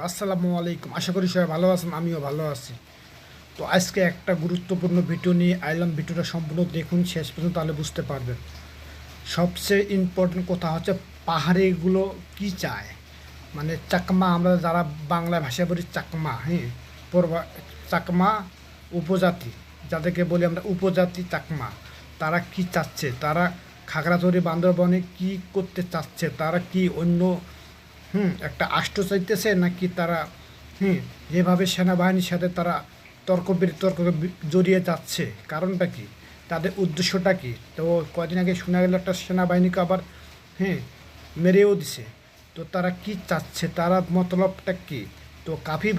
আসসালামু আলাইকুম। আশা করি সবাই ভালো আছেন, আমিও ভালো আছি। তো আজকে একটা গুরুত্বপূর্ণ ভিডিও নিয়ে আইলাম। ভিডিওটা সম্পূর্ণ দেখুন শেষ পর্যন্ত, তাহলে বুঝতে পারবেন। সবচেয়ে ইম্পর্টেন্ট কথা হচ্ছে পাহাড়িগুলো কি চায়। মানে চাকমা, আমরা যারা বাংলা ভাষায় বলি চাকমা, হ্যাঁ, চাকমা উপজাতি, যাদেরকে বলি আমরা উপজাতি চাকমা, তারা কি চাচ্ছে, তারা খাগড়াছড়ি বান্দরবনে কি করতে চাচ্ছে, তারা কি অন্য একটা আষ্ট চাইতেছে, নাকি তারা যেভাবে সেনাবাহিনীর সাথে তারা তর্ক জড়িয়ে যাচ্ছে, কারণটা কি, তাদের উদ্দেশ্যটা কি। তো কদিন আগে শোনা গেল একটা সেনাবাহিনীকে আবার হ্যাঁ মেরেও দিছে। তো তারা কি চাচ্ছে, তারা মতলবটা কি। তো কাফি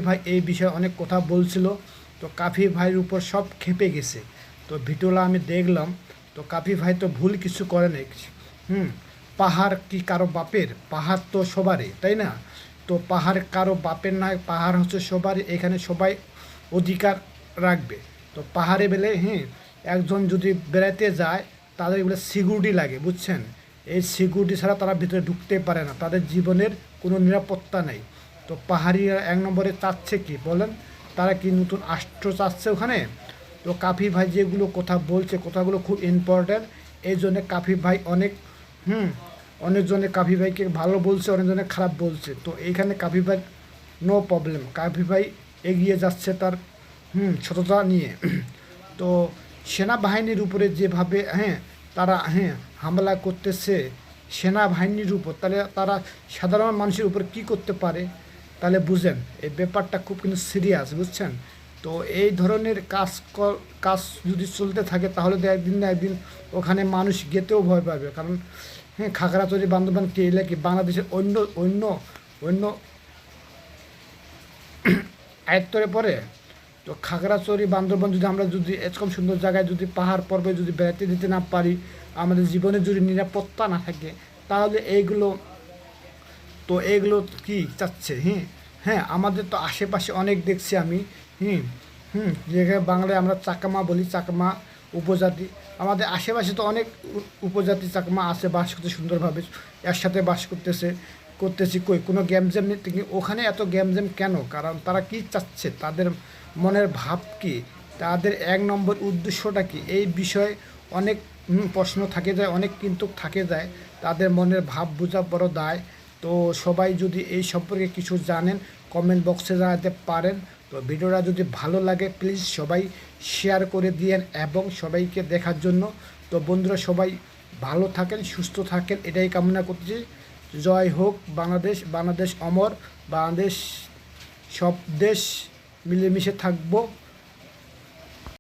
ভাই এই বিষয়ে অনেক কথা বলছিল। তো কাফি ভাইয়ের উপর সব খেপে গেছে। তো ভিডিওটা আমি দেখলাম। তো কাফি ভাই তো ভুল কিছু করে নাই। হুম পাহাড় কি কারো বাপের? পাহাড় তো সবারই, তাই না? তো পাহাড় কারো বাপের নয়, পাহাড় হচ্ছে সবারই। এখানে সবাই অধিকার রাখবে। তো পাহাড়ে বেলে একজন যদি বেড়াতে যায়, তাদের বলে সিকিউরিটি লাগে, বুঝছেন? এই সিকিউরিটি ছাড়া তারা ভিতরে ঢুকতে পারে না, তাদের জীবনের কোনো নিরাপত্তা নেই। তো পাহাড়িরা এক নম্বরে চাচ্ছে কি বলেন, তারা কি নতুন আষ্ট্র চাচ্ছে ওখানে। তো কাফি ভাই যেগুলো কথা বলছে, কথাগুলো খুব ইম্পর্ট্যান্ট। এই জন্যে কাফি ভাই হুম অনেকজনে কাফি ভাইকে ভালো বলছে, অনেকজনে খারাপ বলছে। তো এইখানে কাফি ভাই নো প্রবলেম, কাফি ভাই এগিয়ে যাচ্ছে তার সততা নিয়ে। তো সেনাবাহিনীর উপরে যেভাবে তারা হামলা করতেছে সেনাবাহিনীর উপর, তাহলে তারা সাধারণ মানুষের উপর কি করতে পারে, তাহলে বুঝেন এই ব্যাপারটা খুব কিন্তু সিরিয়াস, বুঝছেন? তো এই ধরনের কাজ যদি চলতে থাকে, তাহলে তো একদিন না একদিন ওখানে মানুষ গেতেও ভয় পাবে। কারণ খাগড়াছড়ি বান্দরবান কে এলাকি বাংলাদেশের অন্য অন্য অন্য আয়ত্তরে পড়ে। তো খাগড়াছড়ি বান্দরবান যদি আমরা যদি এরকম সুন্দর জায়গায় যদি পাহাড় পর্বে যদি বেড়াতে দিতে না পারি, আমাদের জীবনে যদি নিরাপত্তা না থাকে, তাহলে এইগুলো কি চাচ্ছে? হ্যাঁ, আমাদের তো আশেপাশে অনেক দেখছি আমি। হুম যেখানে বাংলায় আমরা চাকমা বলি, চাকমা উপজাতি। আমাদের আশেপাশে তো অনেক উপজাতি চাকমা আছে, বাস করতে সুন্দরভাবে একসাথে বাস করতেছি। কই কোনো গ্যামজ্যাম নেই। ওখানে এত গ্যামজ্যাম কেন? কারণ তারা কি চাচ্ছে, তাদের মনের ভাব কি, তাদের এক নম্বর উদ্দেশ্যটা কি, এই বিষয়ে অনেক প্রশ্ন থাকে যায়, অনেক কিন্তু থাকে যায়। তাদের মনের ভাব বোঝা বড় দায়। তো সবাই যদি এই সম্পর্কে কিছু জানেন, কমেন্ট বক্সে জানাতে পারেন। তো ভিডিওটা যদি ভালো লাগে প্লিজ সবাই শেয়ার করে দিয়েন এবং সবাইকে দেখার জন্য। তো বন্ধুরা সবাই ভালো থাকেন, সুস্থ থাকেন, এটাই কামনা করছি। জয় হোক বাংলাদেশ, বাংলাদেশ অমর, বাংলাদেশ, সব দেশ মিলেমিশে থাকবো।